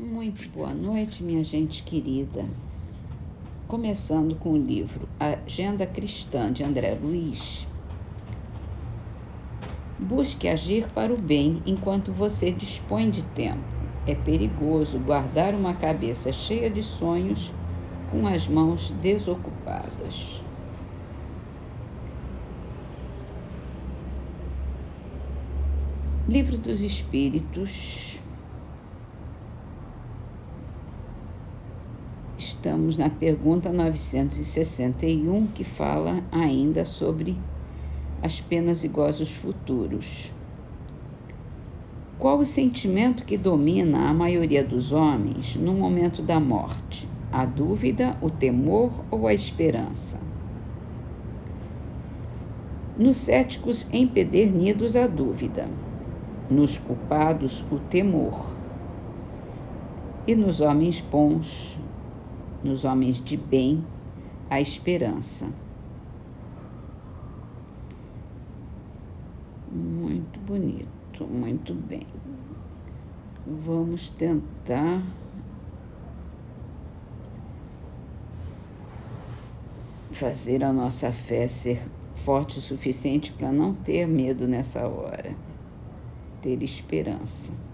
Muito boa noite, minha gente querida. Começando com o livro Agenda Cristã, de André Luiz. Busque agir para o bem enquanto você dispõe de tempo. É perigoso guardar uma cabeça cheia de sonhos com as mãos desocupadas. Livro dos Espíritos. Estamos na pergunta 961, que fala ainda sobre as penas e gozos futuros. Qual o sentimento que domina a maioria dos homens no momento da morte? A dúvida, o temor ou a esperança? Nos céticos empedernidos, a dúvida. Nos culpados, o temor. E nos homens bons, nos homens de bem, a esperança. Muito bonito, muito bem. Vamos tentar fazer a nossa fé ser forte o suficiente para não ter medo nessa hora, ter esperança.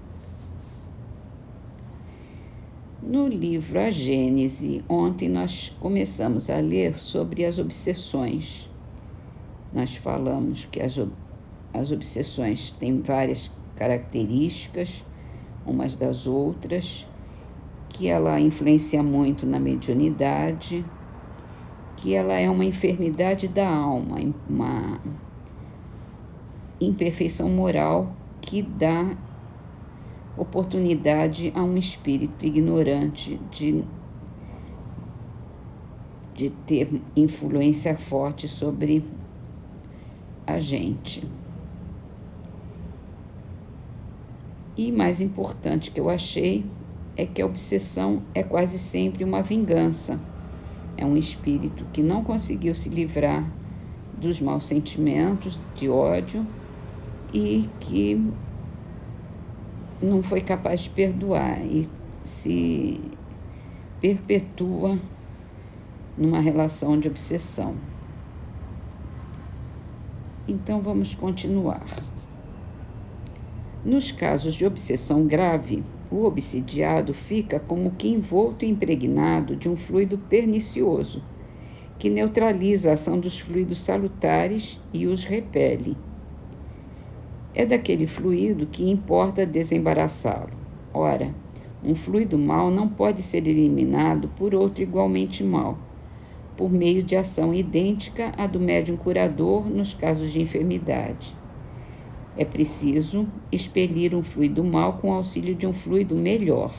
No livro A Gênese, ontem nós começamos a ler sobre as obsessões. Nós falamos que as obsessões têm várias características, umas das outras, que ela influencia muito na mediunidade, que ela é uma enfermidade da alma, uma imperfeição moral que dá oportunidade a um espírito ignorante de ter influência forte sobre a gente. E mais importante que eu achei é que a obsessão é quase sempre uma vingança. É um espírito que não conseguiu se livrar dos maus sentimentos, de ódio, e que não foi capaz de perdoar e se perpetua numa relação de obsessão. Então vamos continuar. Nos casos de obsessão grave, o obsidiado fica como que envolto e impregnado de um fluido pernicioso, que neutraliza a ação dos fluidos salutares e os repele. É daquele fluido que importa desembaraçá-lo. Ora, um fluido mau não pode ser eliminado por outro igualmente mau, por meio de ação idêntica à do médium curador nos casos de enfermidade. É preciso expelir um fluido mau com auxílio de um fluido melhor.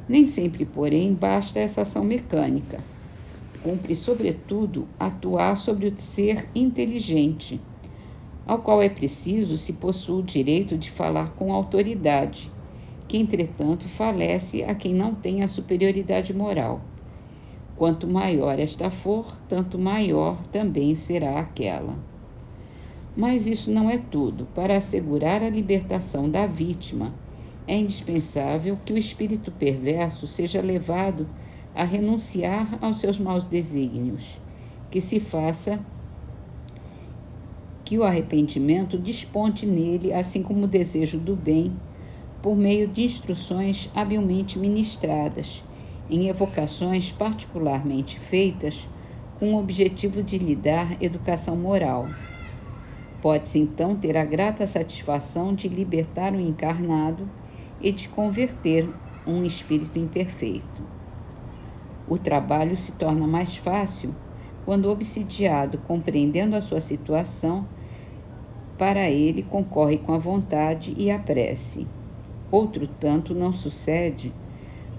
Nem sempre, porém, basta essa ação mecânica. Cumpre, sobretudo, atuar sobre o ser inteligente, ao qual é preciso se possua o direito de falar com autoridade, que, entretanto, falece a quem não tem a superioridade moral. Quanto maior esta for, tanto maior também será aquela. Mas isso não é tudo. Para assegurar a libertação da vítima, é indispensável que o espírito perverso seja levado a renunciar aos seus maus desígnios, que o arrependimento desponte nele, assim como o desejo do bem, por meio de instruções habilmente ministradas, em evocações particularmente feitas com o objetivo de lhe dar educação moral. Pode-se então ter a grata satisfação de libertar o encarnado e de converter um espírito imperfeito. O trabalho se torna mais fácil quando o obsidiado, compreendendo a sua situação, para ele concorre com a vontade e a prece. Outro tanto não sucede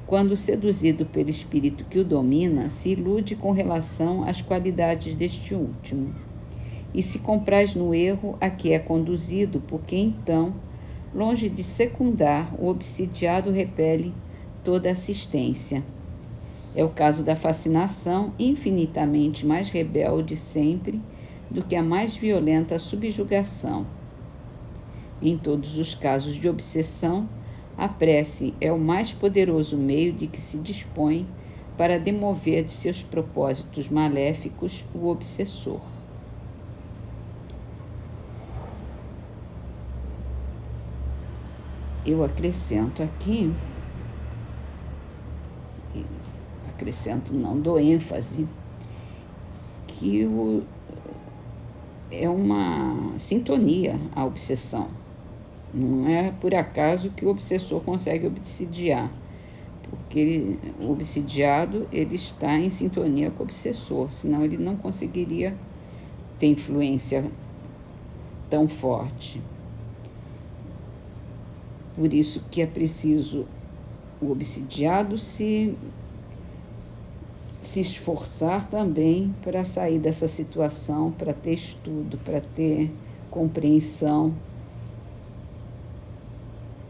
quando, seduzido pelo espírito que o domina, se ilude com relação às qualidades deste último, e se compraz no erro a que é conduzido, porque então, longe de secundar, o obsidiado repele toda assistência. É o caso da fascinação, infinitamente mais rebelde sempre do que a mais violenta subjugação. Em todos os casos de obsessão, A prece é o mais poderoso meio de que se dispõe para demover de seus propósitos maléficos o obsessor. Eu acrescento aqui, dou ênfase, que é uma sintonia a obsessão. Não é por acaso que o obsessor consegue obsidiar, porque o obsidiado ele está em sintonia com o obsessor, senão ele não conseguiria ter influência tão forte. Por isso que é preciso o obsidiado se esforçar também para sair dessa situação, para ter estudo, para ter compreensão.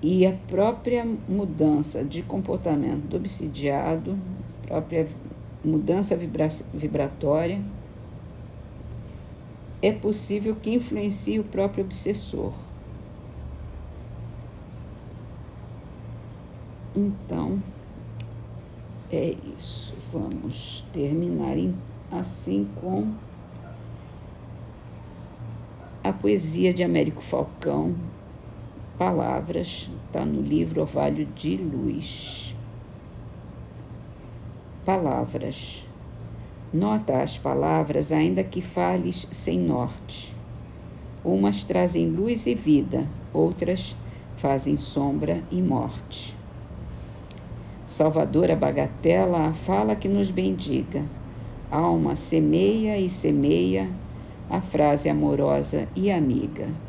E a própria mudança de comportamento do obsidiado, a própria mudança vibratória, é possível que influencie o próprio obsessor. Então, é isso. Vamos terminar assim com a poesia de Américo Falcão, Palavras, está no livro Orvalho de Luz. Palavras. Nota as palavras, ainda que fales sem norte. Umas trazem luz e vida, outras fazem sombra e morte. Salvadora bagatela, a fala que nos bendiga. Alma semeia e semeia a frase amorosa e amiga.